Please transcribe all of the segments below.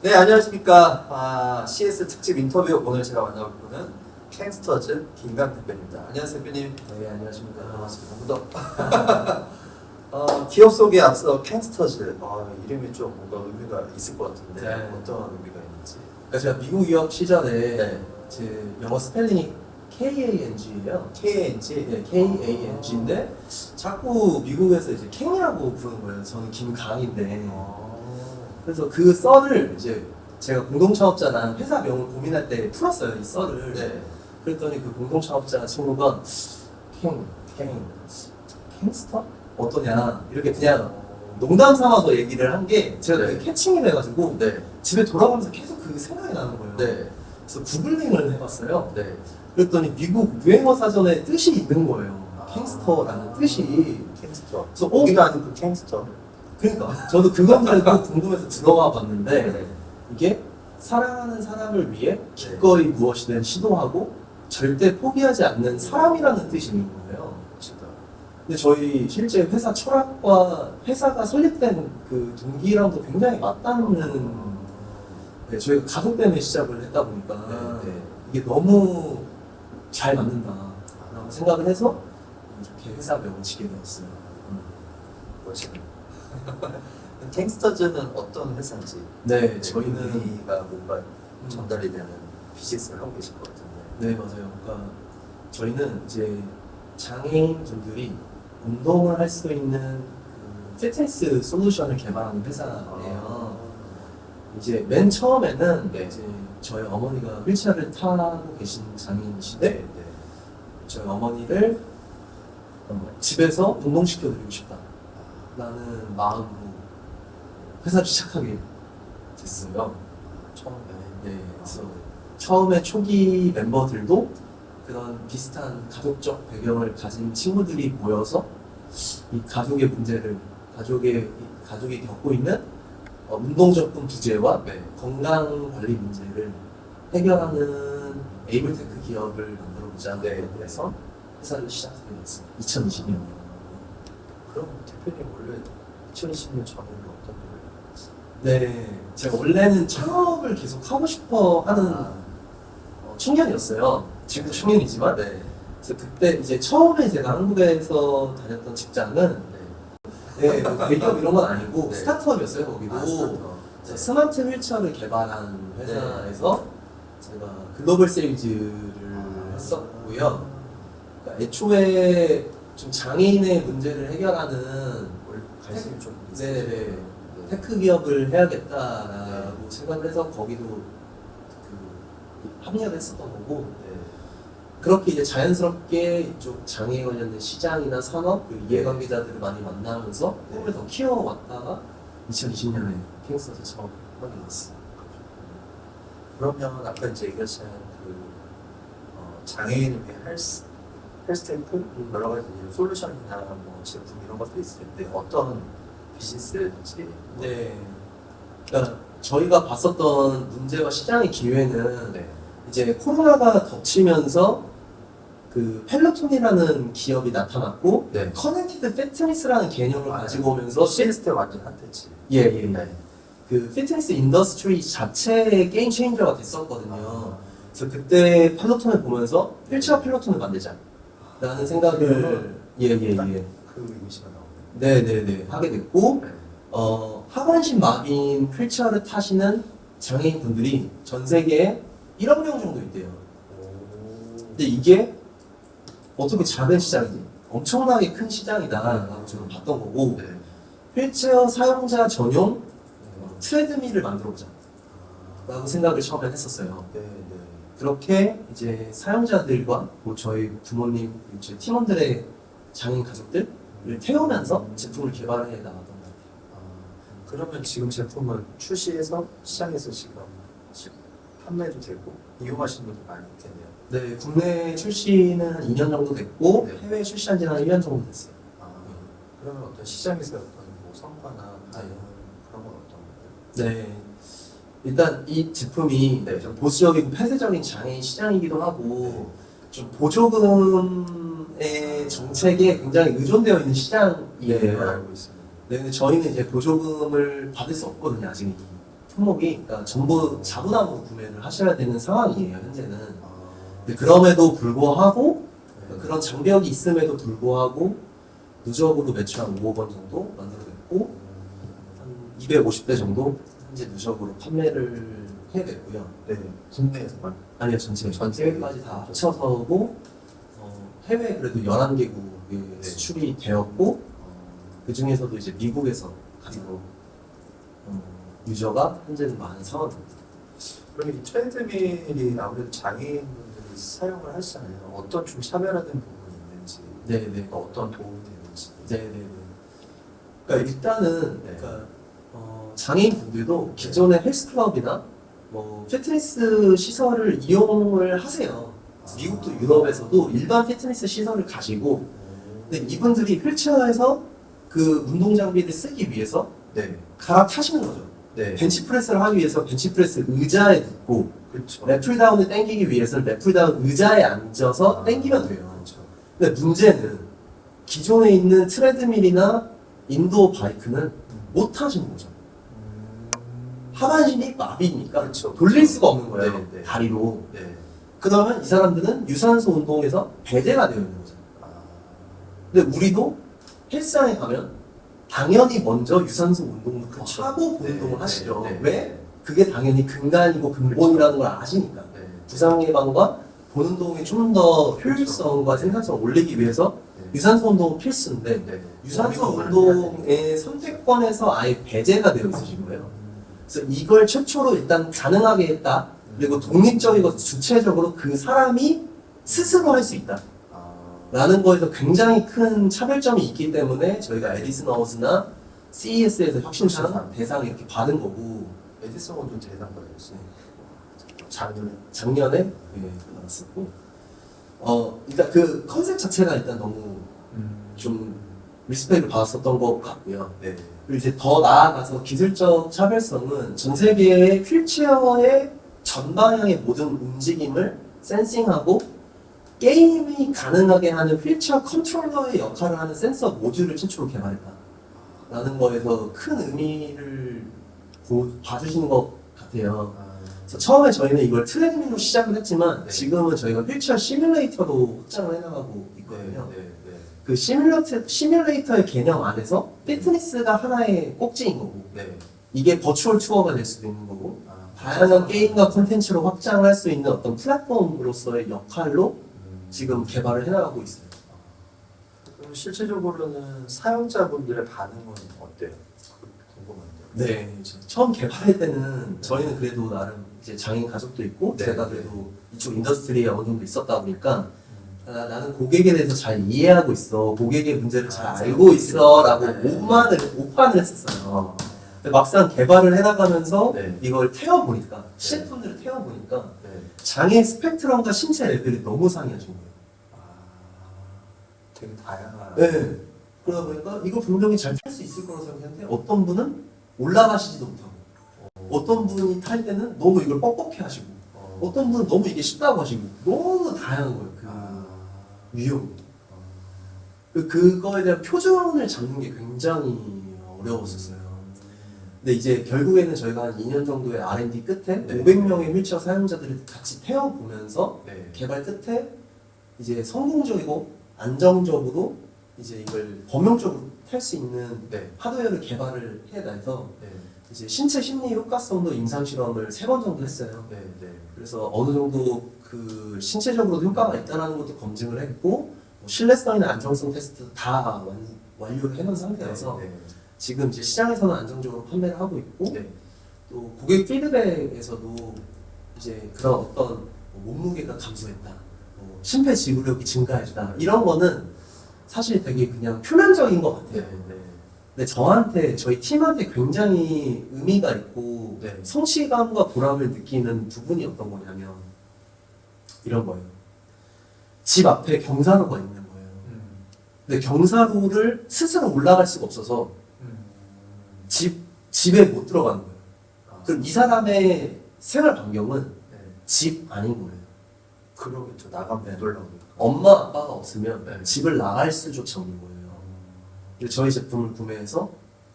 네, 안녕하십니까. CS 특집 인터뷰 오늘 제가 만나볼 분은 캥스터즈 김강 대표입니다. 안녕하세요, 대표님. 네, 안녕하십니까. 반갑습니다. 기업 소개 앞서 캥스터즈 이름이 좀 뭔가 의미가 있을 것 같은데 네. 어떤 의미가 있는지. 그러니까 제가 미국 유학 시절에 네. 제 영어 스펠링이 KANG예요. KNG. 네, KANG인데 자꾸 미국에서 이제 캥이라고 부르는 거예요. 저는 김강인데. 그래서 그 썰을 이제 제가 공동창업자랑 회사명을 고민할 때 풀었어요, 이 썰을. 네. 그랬더니 그 공동창업자 친구가 캥스터? 어떠냐? 이렇게 그냥 농담 삼아서 얘기를 한 게 제가 네. 되게 캐칭이 돼가지고 네. 집에 돌아가면서 계속 그 생각이 나는 거예요. 네. 그래서 구글링을 해봤어요. 네. 그랬더니 미국 유행어 사전에 뜻이 있는 거예요. 아. 캥스터라는 뜻이. 캥스터. 그래서 거기가 아닌 그 캥스터. 그러니까 저도 그것만 궁금해서 들어가 봤는데 네. 이게 사랑하는 사람을 위해 기꺼이 무엇이든 시도하고 절대 포기하지 않는 사람이라는 뜻이 있는 거예요. 멋지다. 근데 저희 실제 회사 철학과 회사가 설립된 그 동기랑도 굉장히 맞닿는, 네, 저희가 가족 때문에 시작을 했다 보니까 네. 이게 너무 잘 맞는다라고 생각을 해서 이렇게 회사명을 짓게 되었어요. 멋지네. 캥스터즈는 어떤 회사인지. 네, 저희는 의미가 뭔가 전달이 되는 비즈니스를 하고 계실 것 같은데. 네, 맞아요. 그러니까 저희는 이제 장애인 분들이 운동을 할 수 있는 그 피트니스 솔루션을 개발하는 회사예요. 이제 맨 처음에는 네. 이제 저희 어머니가 휠체어를 타고 계신 장애인이신데 저희 어머니를 집에서 운동시켜드리고 싶다라는 마음으로 회사를 시작하게 됐어요. 처음에. 네, 그래서 처음에 초기 멤버들도 그런 비슷한 가족적 배경을 가진 친구들이 모여서 이 가족의 문제를 가족이 겪고 있는 운동적인 부재와 네. 건강 관리 문제를 해결하는 에이블테크 기업을 만들어보자 네. 해서 회사를 시작하게 됐어요. 2020년. 그럼 대표님 원래 2020년 전에는 어떤 일을 했어요? 네, 제가 원래는 창업을 계속 하고 싶어 하는 청년이었어요. 지금도 청년이지만. 네. 그래서 그때 이제 처음에 제가 한국에서 다녔던 직장은 네, 뭐 대기업 이런 건 아니고 네. 스타트업이었어요, 거기도. 스타트업. 그래서 스마트 휠체어를 개발한 회사에서 제가 글로벌 세일즈를 했었고요. 그러니까 애초에 좀 장애인의 문제를 해결하는 관심이 좀 네네 테크 기업을 해야겠다라고 생각을 해서 거기도 그 합류를 했었던 거고 그렇게 이제 자연스럽게 이쪽 장애에 관련된 시장이나 산업 그리고 이해관계자들을 많이 만나면서 꿈을 더 키워왔다가 2020년에 킹스터즈 처음 하게 됐어요. 그러면 아까 이제 얘기하신 그 장애인을 위해 헬스테이크 여러 가지 솔루션이나 뭐 제품 이런 것들이 있을 텐데 어떤 비즈니스인지. 네. 그러니까 저희가 봤었던 문제와 시장의 기회는 이제 코로나가 덮치면서 그 펠로톤이라는 기업이 나타났고 네. 커넥티드 피트니스라는 개념을 가지고 오면서 시스템 완전 핫했지. 예. 그 피트니스 인더스트리 자체의 게임 체인저가 됐었거든요. 그래서 그때 펠로톤을 보면서 휠체어 펠로톤을 만들자라는 생각을 그 이미지가 나오네. 네네네 하게 됐고 하반신 마비인 휠체어를 타시는 장애인 분들이 전 세계에 1억 명 정도 있대요. 근데 이게 어떻게 작은 시장이지? 엄청나게 큰 시장이다라고 저는 봤던 거고 휠체어 사용자 전용 트레드밀을 만들어보자 라고 생각을 처음에 했었어요. 그렇게 이제 사용자들과 뭐 저희 부모님, 저희 팀원들의 장애인 가족들을 태우면서 제품을 개발해 나갔던 것 같아요. 그러면 지금 제품은 출시해서 시장에서 지금 판매도 되고 이용하시는 분들 많이 있겠네요. 네, 국내 출시는 한 2년 정도 됐고 네. 해외 출시한 지는 한 1년 정도 됐어요. 그러면 어떤 시장에서 어떤 뭐 성과나 그런 건 어떤 건가요? 네, 일단 이 제품이 좀 보수적이고 폐쇄적인 장애인 시장이기도 하고 좀 보조금의 정책에 굉장히 의존되어 있는 시장이에요. 알고 있습니다. 네, 근데 저희는 이제 보조금을 받을 수 없거든요, 아직. 품목이 그러니까 전부 자부담으로 구매를 하셔야 되는 상황이에요 현재는. 아, 근데 그럼에도 불구하고 네. 그런 장벽이 있음에도 불구하고 누적으로 매출 한 5억 원 정도 만들어냈고 한 250대 정도 현재 누적으로 판매를 해냈고요. 네, 국내에서만. 아니요 전체 전체. 해외까지 다 합쳐서고 해외 그래도 11개국에 수출이 되었고 그 중에서도 이제 미국에서 가장 유저가 현재는 많은 상황입니다. 그럼 이 트레드밀이 아무래도 장애인분들이 사용을 하시잖아요. 어떤 좀 차별화된 부분이 있는지, 네네. 어떤 도움이 되는지. 네네네. 그러니까 일단은 네. 그러니까 장애인 분들도 기존의 헬스클럽이나 뭐 피트니스 시설을 이용을 하세요. 미국도 유럽에서도 일반 피트니스 시설을 가지고 근데 이분들이 휠체어에서 그 운동 장비를 쓰기 위해서 네, 갈아타시는 거죠. 네, 벤치프레스를 하기 위해서 벤치프레스 의자에 눕고 그렇죠. 랩풀다운을 당기기 위해서는 랩풀다운 의자에 앉아서 당기면 돼요. 그렇죠. 근데 문제는 기존에 있는 트레드밀이나 인도어 바이크는 못 하시는 거죠. 하반신이 마비니까 그렇죠. 돌릴 수가 없는 거예요. 네, 네. 다리로. 네. 그러면 이 사람들은 유산소 운동에서 배제가 되어 있는 거죠. 아, 근데 우리도 헬스장에 가면 당연히 먼저 유산소 운동부터 그쵸. 하고 네, 운동을 네, 하시죠. 네. 왜? 그게 당연히 근간이고 근본이라는 걸 아시니까. 네. 부상 예방과 본 운동이 좀 더 효율성과 생산성을 올리기 위해서 네. 유산소 운동은 필수인데 네. 유산소 운동을 운동의 선택권에서 아예 배제가 되어 있으신 거예요. 그래서 이걸 최초로 일단 가능하게 했다. 그리고 독립적이고 주체적으로 그 사람이 스스로 할 수 있다. 아, 라는 거에서 굉장히 큰 차별점이 있기 때문에 저희가 에디슨 어워즈나 CES에서 혁신상 대상 이렇게 받은 거고 에디슨 원도 대상 받았어요. 작년에. 작년에 받았었고 일단 그 컨셉 자체가 일단 너무 좀 리스펙을 받았었던 것 같고요. 네. 그리고 이제 더 나아가서 기술적 차별성은 전 세계의 휠체어의 전방향의 모든 움직임을 센싱하고 게임이 가능하게 하는 휠체어 컨트롤러의 역할을 하는 센서 모듈을 최초로 개발했다. 라는 거에서 큰 의미를 봐주시는 것 같아요. 아, 그래서 처음에 저희는 이걸 트레드밀로 시작을 했지만 네. 지금은 저희가 휠체어 시뮬레이터로 확장을 해나가고 있거든요. 네, 네, 그 시뮬레이터의 개념 안에서 피트니스가 하나의 꼭지인 거고 네. 이게 버추얼 투어가 될 수도 있는 거고 아, 다양한 게임과 콘텐츠로 확장을 할 수 있는 어떤 플랫폼으로서의 역할로 지금 개발을 해나가고 있어요. 그럼 실질적으로는 사용자분들의 반응은 어때요? 궁금한데요. 네, 처음 개발할 때는 저희는 그래도 나름 이제 장애인 가족도 있고 네, 제가 네. 그래도 이쪽 인더스트리에 어느 정도 있었다 보니까 나는 고객에 대해서 잘 이해하고 있어, 고객의 문제를 잘 아, 알고 있어라고 네. 오판을 했었어요. 근데 막상 개발을 해나가면서 네. 이걸 태워보니까 시제품들을 태워보니까 네. 장애 스펙트럼과 신체 레벨이 너무 상이하신 거예요. 아, 되게 다양한. 네. 그러다 보니까 이거 분명히 잘 탈 수 있을 거라고 생각했는데 어떤 분은 올라가시지도 못하고 어떤 분이 탈 때는 너무 이걸 뻑뻑해 하시고 어떤 분은 너무 이게 쉽다고 하시고 너무 다양한 거예요. 그 아, 유형이. 그거에 대한 표준을 잡는 게 굉장히 어려웠었어요. 근데 이제 결국에는 저희가 한 2년 정도의 R&D 끝에 네. 500명의 휠체어 사용자들을 같이 태워보면서 네. 개발 끝에 이제 성공적이고 안정적으로 이제 이걸 범용적으로 탈 수 있는 네. 하드웨어를 개발을 해내서 네. 이제 신체 심리 효과성도 임상 실험을 3번 정도 했어요. 네. 네. 그래서 어느 정도 그 신체적으로도 효과가 있다는 것도 검증을 했고 뭐 신뢰성이나 안정성 테스트 다 완료를 해놓은 상태여서 네. 지금 이제 시장에서는 안정적으로 판매를 하고 있고 네. 또 고객 피드백에서도 이제 그런 어떤 뭐 몸무게가 감소했다, 뭐 심폐 지구력이 증가했다 이런 거는 사실 되게 그냥 표면적인 것 같아요. 네. 네. 근데 저한테 저희 팀한테 굉장히 의미가 있고 네. 성취감과 보람을 느끼는 부분이 어떤 거냐면 이런 거예요. 집 앞에 경사로가 있는 거예요. 근데 경사로를 스스로 올라갈 수가 없어서 집에 못 들어가는 거예요. 아, 그럼 이 사람의 생활 반경은 네. 집 아닌 거예요. 그러겠죠. 나가면 네. 못 올라오니까. 엄마 아빠가 없으면 네. 집을 나갈 수조차 없는 거예요. 그래서 저희 제품을 구매해서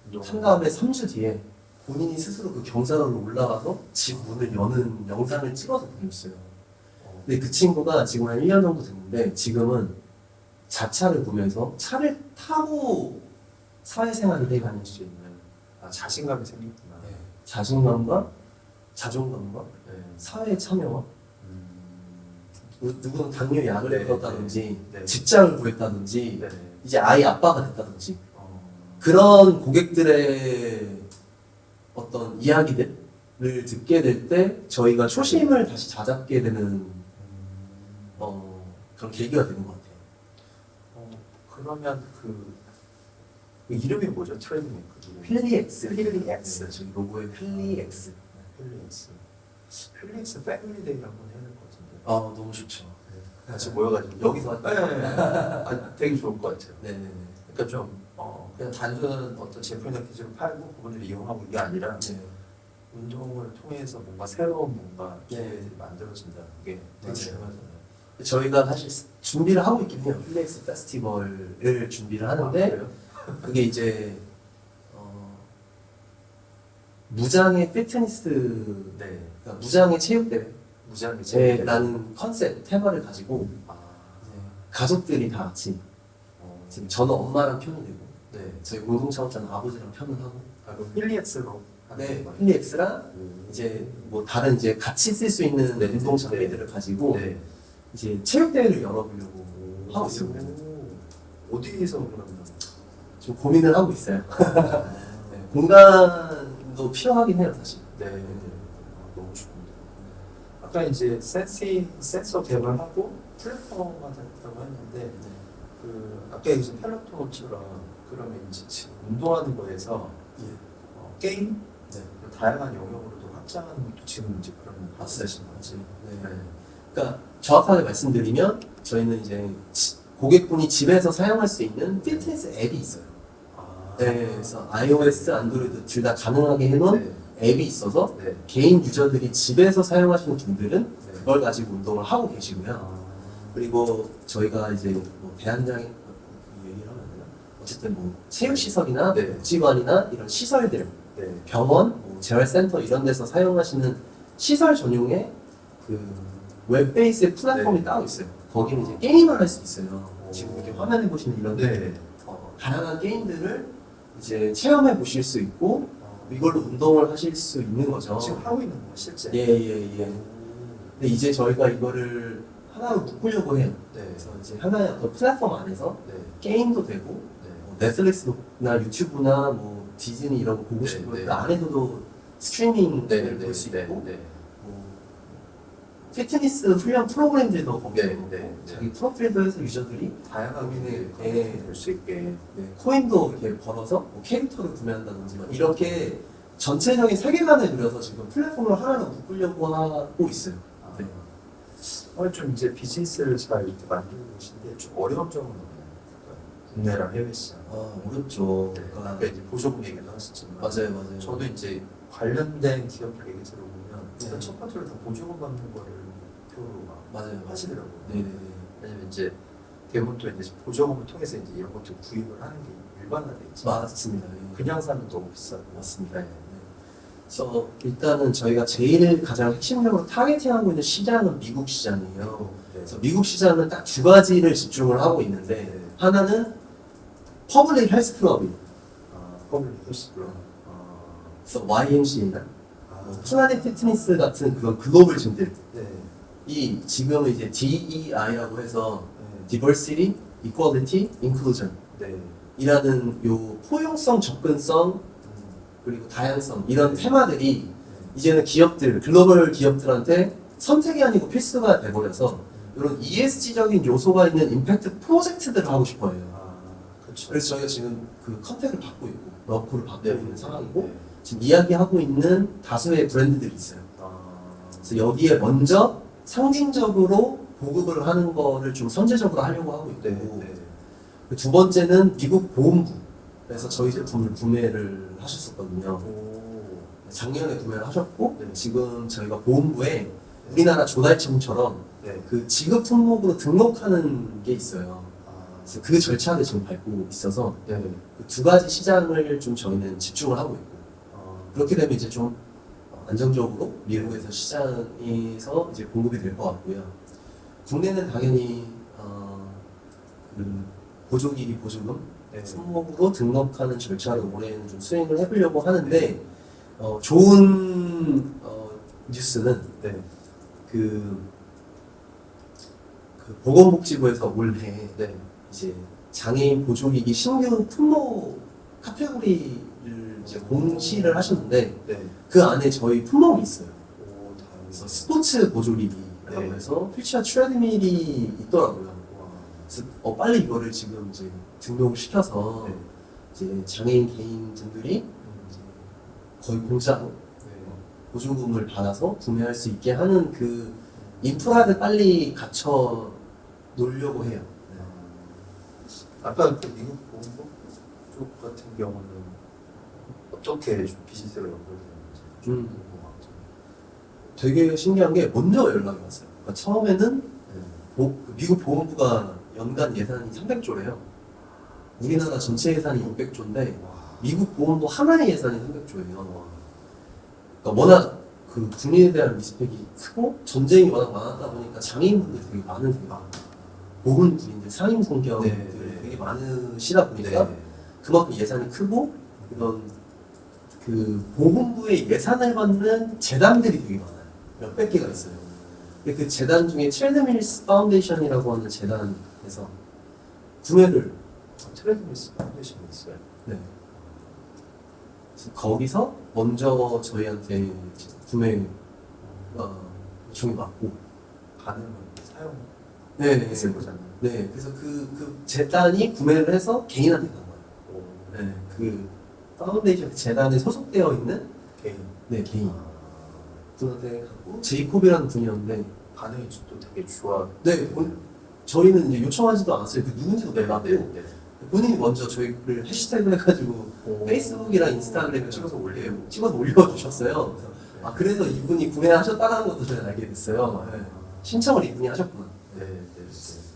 운동. 산 다음에 3주 뒤에 본인이 스스로 그 경사로로 올라가서 집 문을 여는 영상을 찍어서 보냈어요. 근데 그 친구가 지금 한 1년 정도 됐는데 지금은 자차를 보면서 차를 타고 사회생활을 해가는 수 있는 자신감이 생겼구나. 자신감과 자존감과 네. 사회에 참여와 누구는 당뇨 약을 네, 끊었다든지 네. 직장을 구했다든지 네. 이제 아이 아빠가 됐다든지 어, 그런 고객들의 어떤 이야기들을 듣게 될 때 저희가 초심을 다시 다잡게 되는 그런 계기가 되는 것 같아요. 그러면 그 이름이 뭐죠? 트레이드메이커 필리엑스, 필리엑스. 네, 저희 로고에 필리엑스. 필리엑스. 필리엑스 패밀리데이 한번 해야 될 것 같은데. 아 너무 좋죠. 같이 모여가지고 여기서 되게 좋을 것 같아요. 네네네. 그러니까 좀 그냥 단순한 어떤 제품이나 기술을 팔고 그분을 이용하고 이게 아니라 네. 운동을 통해서 뭔가 새로운 뭔가 네. 기회들이 만들어진다는 게 되게 맞아요. 중요하잖아요. 저희가 사실 준비를 하고 있긴 해요. 필리엑스 페스티벌을 준비를 하는데 그래요? 그게 이제 무장의 피트니스, 네. 그러니까 무장의 체육대회 무장의 라는 컨셉, 테마를 가지고 아, 이제 가족들이 다 같이 지금 저는 엄마랑 편이 되고 네. 저희 공동창업자는 아버지랑 편을 하고 그럼 필리엑스로 네, 필리엑스랑 이제 뭐 다른 이제 같이 쓸 수 있는 네, 운동 네, 장비들을 가지고 네. 이제 체육대회를 열어보려고 하고 있습니다. 어디에서 그러면? 좀 고민을 하고 있어요. 네, 공간도 필요하긴 해요, 사실. 네. 너무 좋습니다. 아까 이제 센서 개발하고 플랫폼화 됐다고 했는데 아까 얘기했던 펠로톤처럼 그러면 이제 지금 운동하는 거에서 게임 네. 다양한 영역으로도 확장하는 것도 지금 이제 그런 맞습니다. 거지. 네. 그러니까 정확하게 말씀드리면 저희는 이제 고객분이 집에서 사용할 수 있는 피트니스 앱이 있어요. 네, 그래서 iOS, 안드로이드 둘 다 가능하게 해놓은 앱이 있어서 네. 개인 유저들이 집에서 사용하시는 분들은 네. 그걸 가지고 운동을 하고 계시고요. 그리고 저희가 이제 뭐 대한장애 얘기를 하면 안 되나? 어쨌든 뭐 체육시설이나 네. 복지관이나 이런 시설들, 네. 병원, 뭐 재활센터 이런 데서 사용하시는 시설 전용의 그 웹베이스의 플랫폼이 네. 따로 있어요. 거기는 이제 게임을 할 수 있어요. 지금 이렇게 화면에 보시는 이런 네. 다양한 게임들을 이제 체험해 보실 수 있고 이걸로 운동을 하실 수 있는 거죠. 지금 하고 있는 거 실제. 예예예. 근데 이제 저희가 이거를 하나로 묶으려고 해요. 네. 그래서 이제 하나의 어떤 플랫폼 안에서 네. 게임도 되고 네. 뭐 넷플릭스나 유튜브나 뭐 디즈니 이런 거 보고 네, 싶으면 네. 그 안에서도 스트리밍을 네. 볼 수 네. 있고 네. 뭐 피트니스 훈련 프로그램들도 거기에 네, 있고 네, 네. 자기 프로필도 해서 유저들이 다양하게 네. 될수 있게. 네, 코인도 이렇게 벌어서 뭐 캐릭터를 구매한다든지 막 이렇게 전체적인 세계관을 그려서 지금 플랫폼을 하나로 묶으려고 하고 있어요. 네. 좀 이제 비즈니스를 잘 이렇게 만들고 계신데 좀 어려운 점은 없나요? 그러니까 국내랑 해외 시장. 어렵죠. 네. 그러니까 아까 이제 보조금 얘기도 하셨지만. 맞아요. 저도 이제 관련된 기업들 얘기 들어보면 일단 네. 첫 번째로 다 보조금 받는 거를 목표로 막 맞아요. 하시더라고요. 네네네. 왜냐면 이제 대부분 또 이제 보조금을 통해서 이제 이런 것들 구입을 하는 게 일반화돼 있죠. 맞습니다. 예. 그냥 사면 너무 비싸고. 맞습니다. 네. 그래서 일단은 저희가 제일 가장 핵심적으로 타겟팅하고 있는 시장은 미국 시장이에요. 네. 그래서 미국 시장은 딱 두 가지를 집중을 하고 있는데 네. 하나는 퍼블릭 헬스 클럽이에요. 퍼블릭 헬스로. 그래서 YMCA나 플라넷 피트니스 같은 그런 글로벌 짐들 네. 이 지금은 이제 DEI라고 해서 네. Diversity, Equality, Inclusion 네. 이라는 요 포용성, 접근성 그리고 다양성 이런 테마들이 이제는 기업들, 글로벌 기업들한테 선택이 아니고 필수가 돼버려서 이런 ESG적인 요소가 있는 임팩트 프로젝트들을 하고 싶어 해요. 그렇죠. 그래서 저희가 지금 그 컨택을 받고 있고 러프를 받고 네. 있는 상황이고 네. 지금 이야기하고 있는 다수의 브랜드들이 있어요. 그래서 여기에 먼저 상징적으로 보급을 하는 거를 좀 선제적으로 하려고 하고 있고 네. 네. 그두 번째는 미국 보험부에서 저희 제품을 구매를 하셨었거든요. 오. 작년에 구매를 하셨고 네. 지금 저희가 보험부에 우리나라 조달청처럼 네. 그 지급 품목으로 등록하는 게 있어요. 아. 그래서 그 절차를 지금 밟고 있어서 네. 그 두 가지 시장을 좀 저희는 집중을 하고 있고 그렇게 되면 이제 좀 안정적으로 미국에서 시장에서 이제 공급이 될 것 같고요. 국내는 당연히 그 보조기기 보조금 네. 품목으로 등록하는 절차를 올해는 좀 수행을 해보려고 하는데 좋은 뉴스는 네. 그 보건복지부에서 올해 네. 이제 장애인 보조기기 신규 품목 카테고리를 이제 공시를 하셨는데 네. 그 안에 저희 품목이 있어요. 오, 그래서 스포츠 보조기기라고 네. 해서 휠체어 트레드밀이 있더라고요. 와. 그래서 빨리 이거를 지금 이제 등록을 시켜서 네. 이제 장애인 개인분들이 이제 거의 공짜로 네. 보조금을 받아서 구매할 수 있게 하는 그 인프라를 빨리 갖춰 놓으려고 해요. 네. 아까 그 미국 보건부 쪽 같은 경우는 어떻게 좀 비즈니스가 연결되는지 좀 음. 궁금하죠. 되게 신기한 게 먼저 연락이 왔어요. 그러니까 처음에는 네. 미국 보건부가 연간 예산이 300조래요. 우리나라 전체 예산이 600조인데 와. 미국 보건부 하나의 예산이 300조예요. 그러니까 워낙 그 국민에 대한 리스펙이 크고 전쟁이 워낙 많았다 보니까 장애인분들이 되게 많으세요. 보훈군인들, 상임 성경들이 네, 네. 되게 많으시다 보니까 네. 그만큼 예산이 크고 이런 그 보훈부의 예산을 받는 재단들이 되게 많아요. 몇백 개가 있어요. 근데 그 재단 중에 트레드밀스 파운데이션이라고 하는 재단에서 구매를 트레드밀스 파운데이션이 있어요. 네. 그래서 거기서 먼저 저희한테 구매 요청이 왔고 가능은 사용 네, 했을 거잖아요. 네. 그래서 그 재단이 구매를 해서 개인한테 간 거예요. 오. 네. 그 파운데이션 재단에 소속되어 있는 개인. 네 개인 아. 분한테 가고 제이콥이라는 분이었는데 반응이 또 되게 좋아. 네 저희는 이제 요청하지도 않았어요. 그 누군지도 네. 몰랐고 네. 본인이 먼저 저희를 해시태그 해가지고 오. 페이스북이랑 인스타그램에 찍어서 올려요. 찍어서 올려주셨어요. 그래서 그래서 이분이 구매하셨다는 것도 저희가 알게 됐어요. 네. 신청을 이분이 하셨구나. 네. 네.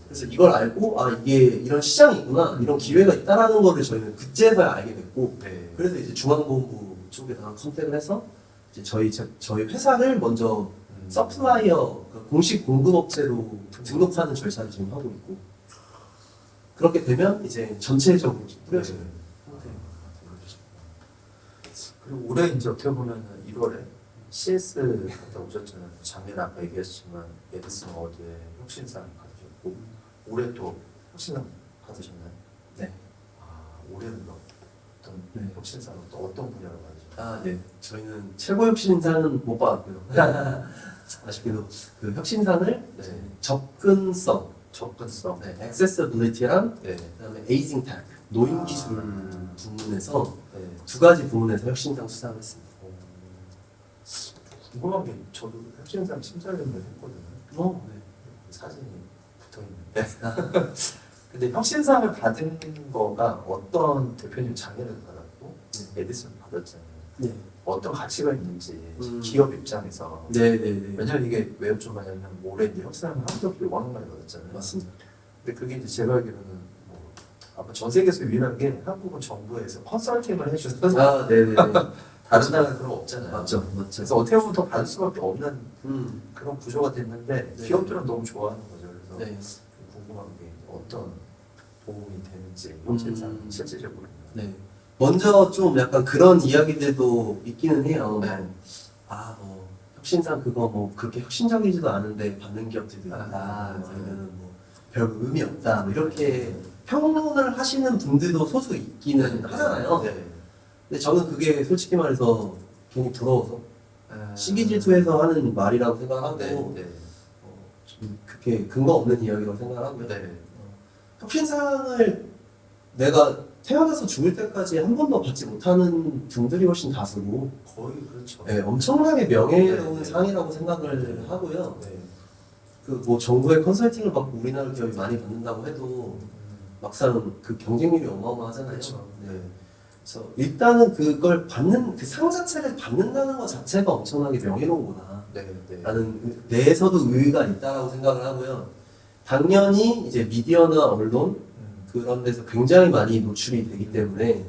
그래서 이걸 알고 이게 이런 시장이 있구나, 이런 기회가 있다라는 거를 저희는 그제서야 알게 됐고, 네. 그래서 이제 중앙본부 쪽에다가 컨택을 해서 이제 저희 회사를 먼저 서플라이어 그 공식 공급업체로 등록하는 절차를 지금 하고 있고, 그렇게 되면 이제 전체적으로 뿌려져요. 그리고 올해 이제 어떻게 보면 1월에 CS 갔다 오셨잖아요. 작년에 아까 얘기했지만 에디슨 어워드에 혁신상 받으셨고 올해 또 혁신상 받으셨나요? 네. 올해는 어떤 네. 혁신상 어떤 분야로 받으셨나요? 네. 저희는 최고 혁신상은 못 받았고요. 아쉽게도 그 혁신상을 이제 접근성, 접근성. 액세서빌리티랑 네. 그다음에 에이징 텍, 노인 기술 부문에서 네. 두 가지 부문에서 혁신상 수상을 했습니다. 궁금한 게 저도 혁신상 심사위원을 했거든요. 네. 사진이 붙어 있는데. 근데 혁신상을 받은 거가 어떤 대표님 작년에도 받았고 에디슨 받았잖아요. 네. 어떤 가치가 있는지 기업 입장에서. 네네네. 왜냐면 이게 왜 여쭤봤냐면 올해 이제 혁신상을 한국이 워낙 많이 받았잖아요. 맞습니다. 근데 그게 이제 제가 알기로는 뭐 아마 전 세계에서 유일하게 한국은 정부에서 컨설팅을 해주셔서 네네네. 다른 나라는 그런 거 없잖아요. 맞죠. 그래서 어떻게 보면 더 받을 수밖에 없는 음. 그런 구조가 됐는데 네. 기업들은 너무 좋아하는 거죠. 그래서 네. 좀 궁금한 게 어떤 도움이 되는지 혁신상 실질적으로. 네. 먼저 좀 약간 그런 이야기들도 있기는 해요. 네. 뭐 혁신상 그거 뭐 그렇게 혁신적이지도 않은데 받는 기업들도 있다. 아, 아니면은 뭐 별 의미 없다. 뭐 이렇게 평론을 하시는 분들도 소수 있기는 하잖아요. 네. 근데 저는 그게 솔직히 말해서 괜히 부러워서 아, 시기 질투해서 하는 말이라고 생각하고 네. 네. 좀 그렇게 근거 없는 이야기라고 생각하고요. 네. 혁신상을 내가 태어나서 죽을 때까지 한 번도 받지 못하는 분들이 훨씬 다수고 거의 그렇죠. 엄청나게 명예로운 네. 상이라고 생각을 하고요. 네. 그 뭐 정부의 컨설팅을 받고 우리나라 기업이 많이 받는다고 해도 막상 그 경쟁률이 어마어마하잖아요. 그렇죠. 네. 그래서 일단은 그걸 받는 그 상 자체를 받는다는 것 자체가 엄청나게 명예로운구나. 네. 네. 나는 내에서도 의의가 있다라고 생각을 하고요. 당연히 이제 미디어나 언론 그런 데서 굉장히 많이 노출이 되기 때문에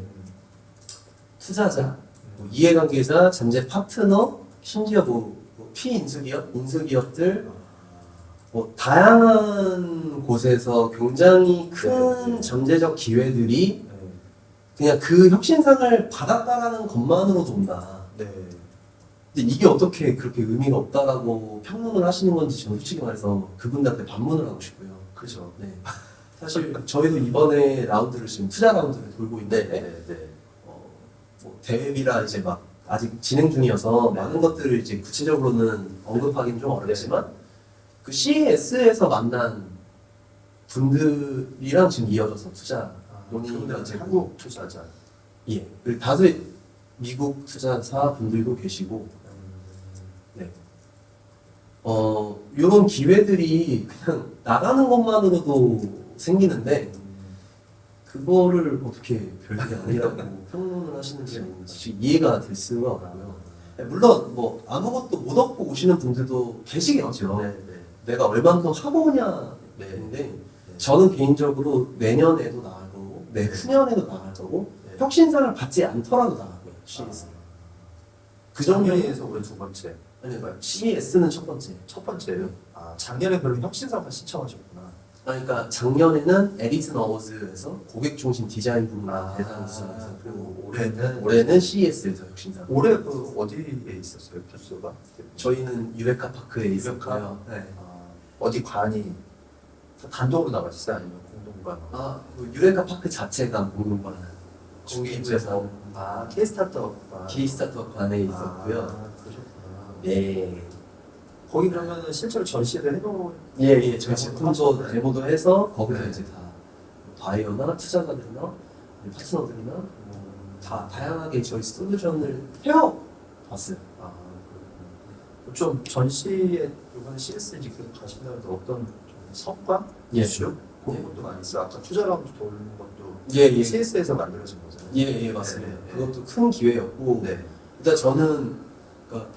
투자자, 뭐 이해관계자, 잠재 파트너, 심지어 뭐 피인수기업, 인수기업들 뭐 다양한 곳에서 굉장히 큰 네. 잠재적 기회들이 네. 그냥 그 혁신상을 받았다라는 것만으로도 온다. 네. 근데 이게 어떻게 그렇게 의미가 없다라고 평론을 하시는 건지 저는 솔직히 말해서 그분들한테 반문을 하고 싶고요. 그죠. 네. 사실 저희도 이번에 라운드를 지금 투자 라운드를 돌고 있는데 네. 뭐 대회비라 이제 막 아직 진행 중이어서 네. 많은 것들을 이제 구체적으로는 언급하기는 좀 어렵지만 그 CES에서 만난 분들이랑 지금 이어져서 투자 논의가 그분들은 되고 한국 투자자. 예 그리고 다수의 미국 투자사 분들도 계시고 네. 이런 기회들이 그냥 나가는 것만으로도 생기는데 그거를 어떻게 별게 아니라고 평론을 하시는지 사실 이해가 될 수가 없고요. 물론 뭐 아무것도 못 얻고 오시는 분들도 계시겠죠. 네. 내가 얼만큼 하고 오냐인데 저는 개인적으로 내년에도 나갈 거고 내후년에도 나갈 거고 네. 혁신상을 받지 않더라도 나갈 거예요. CS. 그 정도에서 작년에서 올해 두 번째. 아니 CES는 첫 번째. 첫 번째예요. 작년에 그럼 혁신상만 신청하셨구나. 그러니까 작년에는 에디슨 어워즈에서 고객 중심 디자인 부문 대상 수상했어요. 그리고 올해는 CES에서 혁신상. 올해 그 어디에 있었어요? 부스가? 저희는 유레카 파크에 유레카? 있었고요. 네. 어디 관이 단독으로 나가셨어요? 아니면 공동관? 그 유레카 파크 자체가 공동관. 중기부에서 K 스타트업 K 스타트업 관에 있었고요. 그러셨구나. 네. 거기 그러면은 실제로 전시를 해놓은 예. 저희 제품도 하셨나요? 데모도 해서 거기서 네. 이제 다 바이어나 투자자들이나 파트너들이나 다 다양하게 저희 솔루션을 해봤어요. 그렇구나. 좀 전시에 이번에 CS 계속 가시면서 어떤 좀 성과? 예. 이슈? 그런 예. 것도 많이 있어요. 아까 투자라운드 돌는 것도 예. CS에서 만들어진 거잖아요. 예, 맞습니다. 네. 그것도 큰 기회였고 네. 일단 저는 그러니까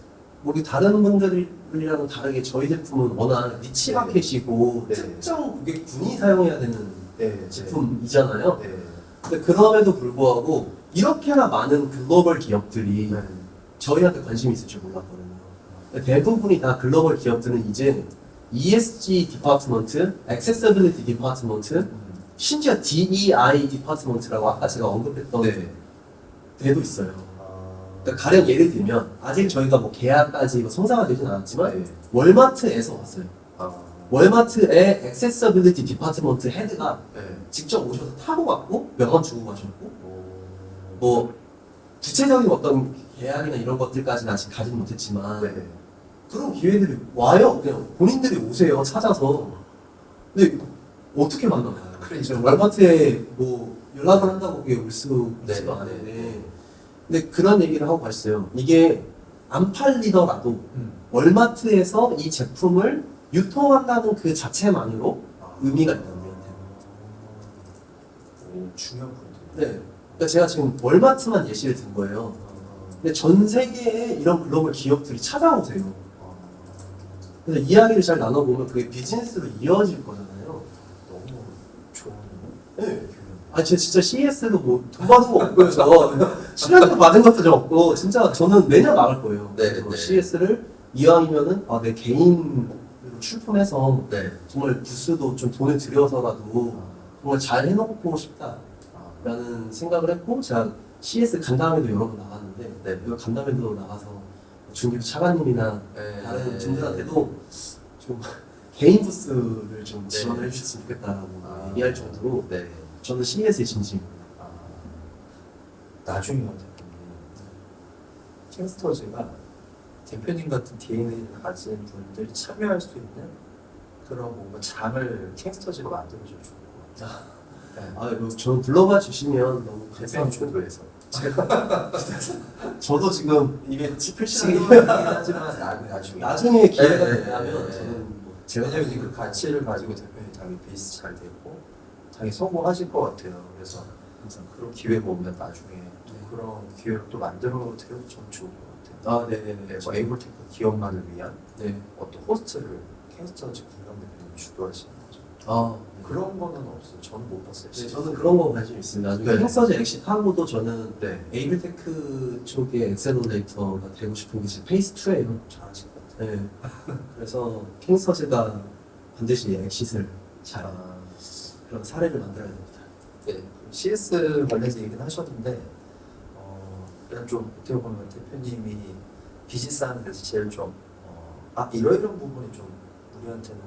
우리 다른 분들이랑은 다르게 저희 제품은 워낙 니치 네. 마켓이고 네. 특정 고객군이 사용해야 되는 네. 제품이잖아요. 네. 근데 그럼에도 불구하고 이렇게나 많은 글로벌 기업들이 네. 저희한테 관심이 있을 줄 몰랐거든요. 근데 대부분이 다 글로벌 기업들은 이제 ESG 디파트먼트, 액세서빌리티 디파트먼트, 심지어 DEI 디파트먼트라고 아까 제가 언급했던 네. 데도 있어요. 그러니까 가령 예를 들면 아직 저희가 뭐 계약까지 성사가 되진 않았지만 네. 월마트에서 왔어요. 아, 월마트의 액세서빌리티 디파트먼트 헤드가 네. 직접 오셔서 타고 갔고 명함 주고 가셨고 오. 뭐 구체적인 어떤 계약이나 이런 것들까지는 아직 가진 못했지만 네. 그런 기회들이 와요. 그냥 본인들이 오세요. 찾아서. 근데 어떻게 만나요? 그러니까. 월마트에 뭐 연락을 한다고 그게 올 수가 네. 않은데 근데 그런 얘기를 하고 갔어요. 이게 안 팔리더라도 음. 월마트에서 이 제품을 유통한다는 그 자체만으로 의미가 있다는 거예요. 오, 중요한 포인트. 네. 그러니까 제가 지금 월마트만 예시를 든 거예요. 근데 전 세계에 이런 글로벌 기업들이 찾아오세요. 근데 이야기를 잘 나눠보면 그게 비즈니스로 이어질 거잖아요. 너무 좋은. 네. 제가 진짜 CES도 뭐 돈 받은 거 없고요. 저 출연료 받은 것도 좀 없고 진짜 저는 매년 나갈 거예요. 네, 그래서 네. CES를 이왕이면은 내 개인 출품해서 네. 정말 부스도 좀 돈을 들여서라도 정말 잘 해놓고 싶다라는 생각을 했고 제가 CS 간담회도 여러 번 나갔는데 네. 이거 간담회도 나가서 중기부 차관님이나 네. 다른 분들한테도 좀 개인 부스를 좀 네. 지원을 해주셨으면 좋겠다라고 얘기할 정도로 네. 저는 CES의 진심. 나중에 대표님, 킹스터즈가 대표님 같은 DNA를 가진 분들이 참여할 수 있는 그런 뭔가 장을 킹스터즈가 만들어줘 주는 것 같아요. 뭐 저는 불러봐 주시면 너무 대표님 감사하고 주도해서. 저도 지금 이게 지금 풀시는 하지만 나중에. 나중에 기회가 네, 된다면 네. 저는 뭐 제가 왜냐면 그 가치를 가지고 대표님 당연히 베이스 잘 되고 당연히 성공하실 것 같아요. 그래서 항상 그런 기회가 오면 나중에 또 그런 기회를 또 만들어 드려도 좀 좋을 것 같아요. 네네네. 뭐 에이블테크 기업만을 위한 네. 어떤 호스트를 킹스터즈 국장 대표님 주도하시는 거죠. 아, 그런 거는 없어요. 저는 못 봤어요. 네, 저는 그런 거 관심 있습니다. 나중에 네. 킹서즈 엑시트하고도 저는 네. 에이블테크 쪽의 엑셀러레이터가 되고 싶은 게 제 페이스 2예요. 잘하실 것 같아요. 네. 그래서 킹서즈가 반드시 엑시트를 잘 아, 그런 사례를 만들어야 됩니다. 네. CS 관련해서 얘기는 하셨는데 그냥 좀 어떻게 보면 대표님이 비즈니스 하는 데서 제일 좀 이런 부분이 좀 우리한테는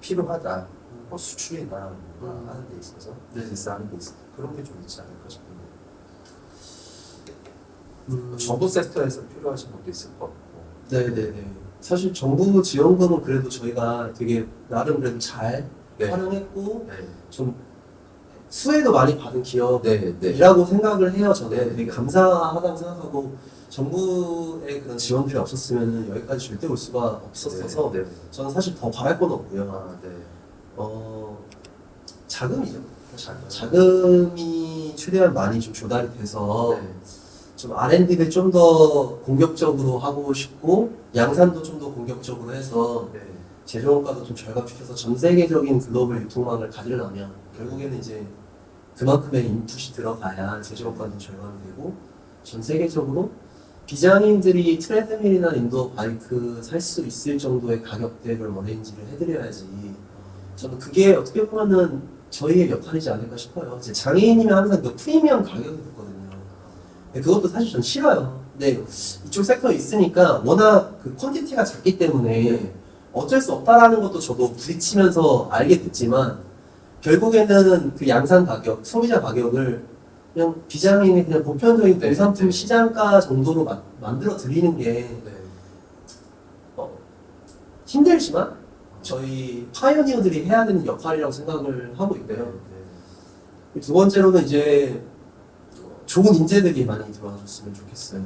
필요하다. 뭐 수출이나 뭔가 하는 데 있어서 네. 비즈니스 하는 데 있어서 그런 게 좀 있지 않을까 싶은데 음, 정부 섹터에서 필요하신 것도 있을 것 같고 네네네. 사실 정부 지원금은 그래도 저희가 되게 나름 그래도 잘 네. 활용했고 네. 좀 수혜도 많이 받은 기업이라고 네. 생각을 해요. 저는 네. 되게 감사하다고 생각하고 정부의 그런 지원들이 없었으면 여기까지 절대 올 수가 없었어서 네. 저는 사실 더 바랄 건 없고요. 아, 네. 자금이죠. 자금. 자금이 최대한 많이 좀 조달이 돼서 네. 좀 R&D를 좀 더 공격적으로 하고 싶고 양산도 좀 더 공격적으로 해서 네. 재료원가도 좀 절감시켜서 전 세계적인 글로벌 유통망을 가지려면 결국에는 이제 그만큼의 인풋이 들어가야 재료원가도 절감되고 전 세계적으로 비장애인들이 트레드밀이나 인도어 바이크 살 수 있을 정도의 가격대를 어레인지를 해드려야지 저는 그게 어떻게 보면은 저희의 역할이지 않을까 싶어요. 이제 장애인이면 항상 그 프리미엄 가격이 있거든요. 근데 그것도 사실 전 싫어요. 근데 이쪽 섹터에 있으니까 워낙 그 퀀티티가 작기 때문에 어쩔 수 없다라는 것도 저도 부딪히면서 알게 됐지만 결국에는 그 양산 가격, 소비자 가격을 그냥 비장애인의 그냥 보편적인 네, 공산품 네. 시장가 정도로 만들어 드리는 게 네. 힘들지만 저희 파이오니어들이 해야 되는 역할이라고 생각을 하고 네. 있고요. 두 번째로는 이제 좋은 인재들이 많이 들어와줬으면 좋겠어요.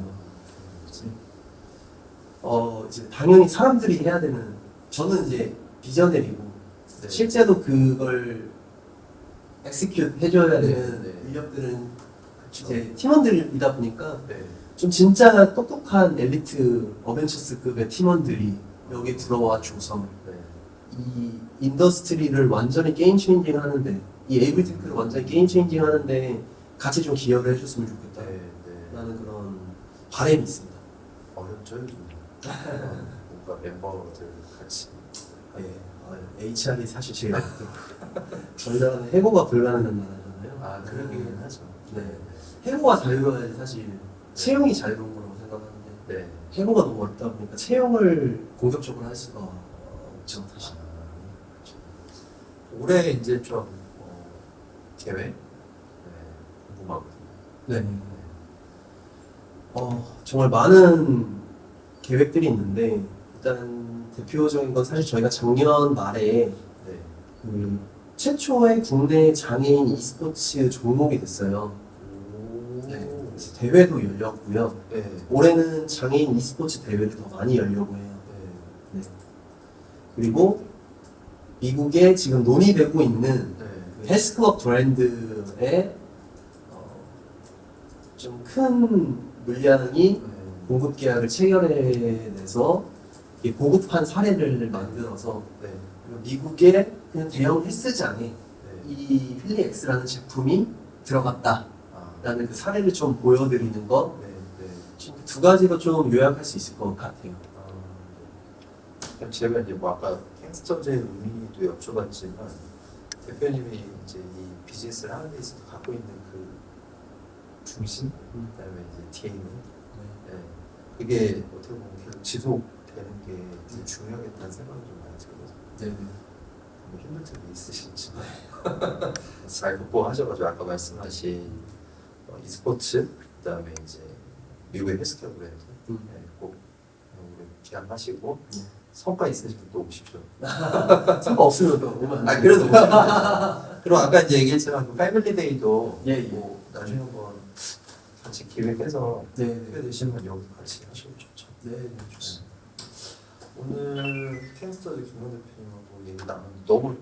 이제 당연히 사람들이 해야 되는 저는 이제 비저널이고 네. 실제로 그걸 엑스큐트 해줘야 네, 되는 네. 인력들은 그쵸. 이제 팀원들이다 보니까 네. 좀 진짜 똑똑한 엘리트 어벤처스급의 팀원들이 여기 들어와 줘서 네. 이 인더스트리를 완전히 게임 체인징 하는데 이 에이블테크를 완전히 게임 체인징 하는데 같이 좀 기여를 해줬으면 좋겠다 네. 네. 라는 그런 바람이 있습니다. 어렵죠, 요즘. 뭔가 멤버들 같이. HR이 사실 제일 어렵더라고요. 저희 나라는 해고가 불가능한 나라잖아요. 그러긴 하죠. 네. 해고가 자유로워야지 사실 채용이 자유로운 거라고 생각하는데 네. 해고가 너무 어렵다 보니까 채용을 공격적으로 할 수가 없죠 사실. 올해 이제 좀 계획 궁금하거든요. 네. 정말 많은 계획들이 있는데 일단 대표적인 건 사실 저희가 작년 말에 네. 그 최초의 국내 장애인 e스포츠 종목이 됐어요. 네. 그래서 대회도 열렸고요. 네. 올해는 장애인 e스포츠 대회를 더 많이 열려고 해요. 네. 그리고 미국에 지금 논의되고 있는 네. 헬스클럽 브랜드의 좀 큰 물량이 네. 공급 계약을 체결해내서 이게 보급한 사례를 만들어서 네. 미국의 그냥 대형 헬스장에 네. 이 힐리엑스라는 제품이 들어갔다라는 아. 그 사례를 좀 보여드리는 거 네. 네. 두 가지로 좀 요약할 수 있을 것 같아요. 그럼 제가 이제 뭐 아까 갱스터즈의 의미도 여쭤봤지만 대표님이 이제 이 비즈니스를 하는 데 있어서 갖고 있는 그 중심, 그다음에 이제 DNA, 네. 그게 어떻게 보면 계속 지속되는 게 되게 중요하겠다는 생각이 좀 많이 들거든요. 네. 뭐 힘들 때도 있으시지만 잘 극복하셔가지고 아까 말씀하신 e스포츠, 그다음에 이제 미국의 헬스케어 브랜드 네, 꼭 우리 기함하시고 성과 있으시면 또 오십시오. 상관없으면 또 오면 안 그래도 오십시오. 그리고 아까 이제 얘기했지만 그 패밀리데이도 예, 예. 뭐 나중에 한번 같이 기획해서 네, 기회 되시면 여기 같이 하셔도 좋죠. 네, 좋습니다. 오늘 캔스터즈 김영 대표님하고 얘기 나눴는데 너무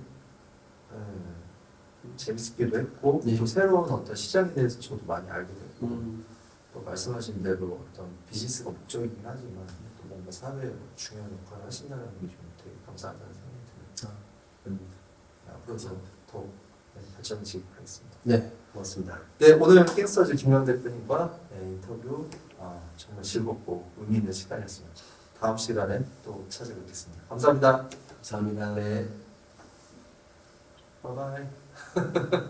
재밌기도 했고 네. 또 새로운 어떤 시장에 대해서 저도 많이 알게 됐고 음, 또 말씀하신 대로 어떤 비즈니스가 목적이긴 하지만 또 뭔가 사회에 중요한 역할을 하신다는 게 좀 되게 감사하다는 생각이 듭니다. 앞으로도 더 발전시키도록 하겠습니다. 네, 고맙습니다. 네, 오늘 갱스터즈 김영 대표님과 인터뷰 정말 즐겁고 의미 있는 시간이었습니다. 다음 시간에 또 찾아뵙겠습니다. 감사합니다. 감사합니다. 네. 바이바이.